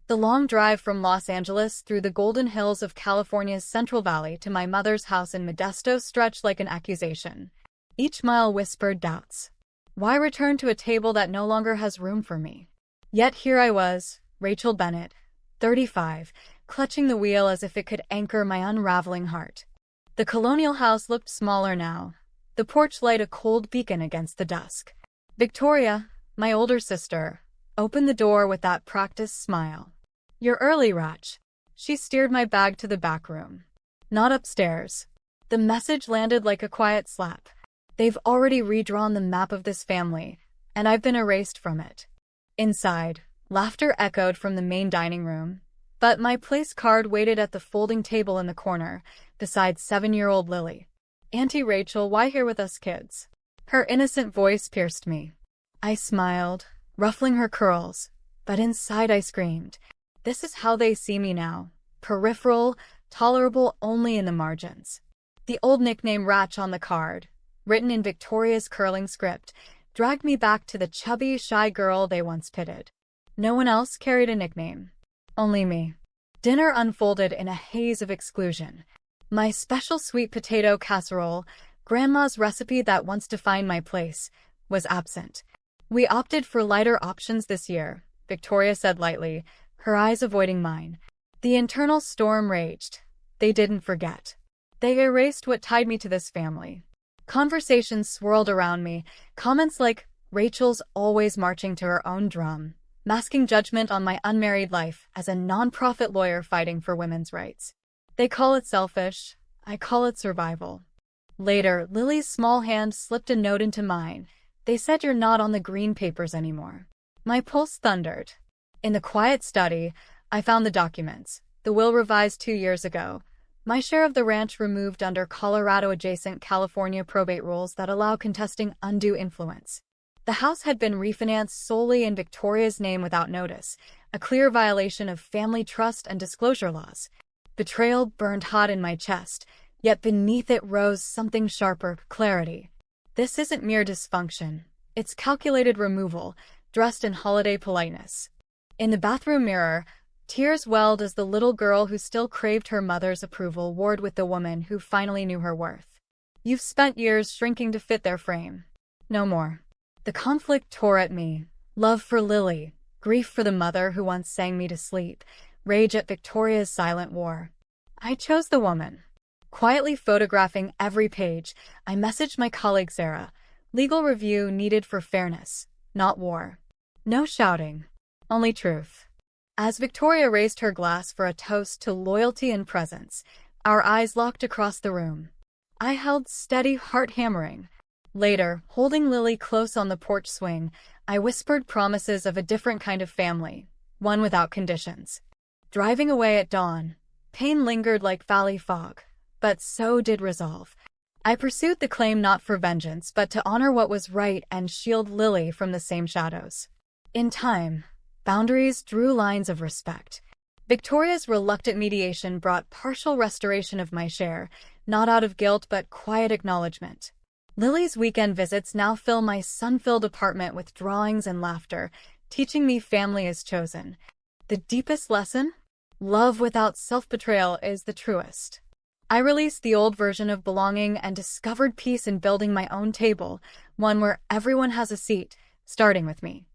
The long drive from Los Angeles through the golden hills of California's Central Valley to my mother's house in Modesto stretched like an accusation. Each mile whispered doubts. Why return to a table that no longer has room for me? Yet here I was, Rachel Bennett, 35, clutching the wheel as if it could anchor my unraveling heart. The colonial house looked smaller now, the porch light a cold beacon against the dusk. Victoria, my older sister, opened the door with that practiced smile. "You're early, Rach." She steered my bag to the back room. "Not upstairs." The message landed like a quiet slap. They've already redrawn the map of this family, and I've been erased from it. Inside, laughter echoed from the main dining room, but my place card waited at the folding table in the corner, beside 7-year-old Lily. "Auntie Rachel, why here with us kids?" Her innocent voice pierced me. I smiled, ruffling her curls, but inside I screamed. This is how they see me now. Peripheral, tolerable only in the margins. The old nickname Rach on the card, written in Victoria's curling script, dragged me back to the chubby, shy girl they once pitted. No one else carried a nickname. Only me. Dinner unfolded in a haze of exclusion. My special sweet potato casserole, Grandma's recipe that once defined my place, was absent. "We opted for lighter options this year," Victoria said lightly, her eyes avoiding mine. The internal storm raged. They didn't forget. They erased what tied me to this family. Conversations swirled around me, comments like, "Rachel's always marching to her own drum," masking judgment on my unmarried life as a nonprofit lawyer fighting for women's rights. They call it selfish, I call it survival. Later, Lily's small hand slipped a note into mine. "They said you're not on the green papers anymore." My pulse thundered. In the quiet study, I found the documents. The will revised 2 years ago. My share of the ranch removed under Colorado-adjacent California probate rules that allow contesting undue influence. The house had been refinanced solely in Victoria's name without notice, a clear violation of family trust and disclosure laws. Betrayal burned hot in my chest, yet beneath it rose something sharper, clarity. This isn't mere dysfunction. It's calculated removal, dressed in holiday politeness. In the bathroom mirror, tears welled as the little girl who still craved her mother's approval warred with the woman who finally knew her worth. "You've spent years shrinking to fit their frame. No more." The conflict tore at me. Love for Lily, grief for the mother who once sang me to sleep, rage at Victoria's silent war. I chose the woman. Quietly photographing every page, I messaged my colleague Sarah. Legal review needed for fairness, not war. No shouting, only truth. As Victoria raised her glass for a toast to loyalty and presence, our eyes locked across the room. I held steady, heart hammering. Later, holding Lily close on the porch swing, I whispered promises of a different kind of family, one without conditions. Driving away at dawn, pain lingered like valley fog, but so did resolve. I pursued the claim not for vengeance but to honor what was right and shield Lily from the same shadows. In time, boundaries drew lines of respect. Victoria's reluctant mediation brought partial restoration of my share, not out of guilt but quiet acknowledgement. Lily's weekend visits now fill my sun-filled apartment with drawings and laughter, teaching me family is chosen. The deepest lesson? Love without self-betrayal is the truest. I released the old version of belonging and discovered peace in building my own table, one where everyone has a seat, starting with me.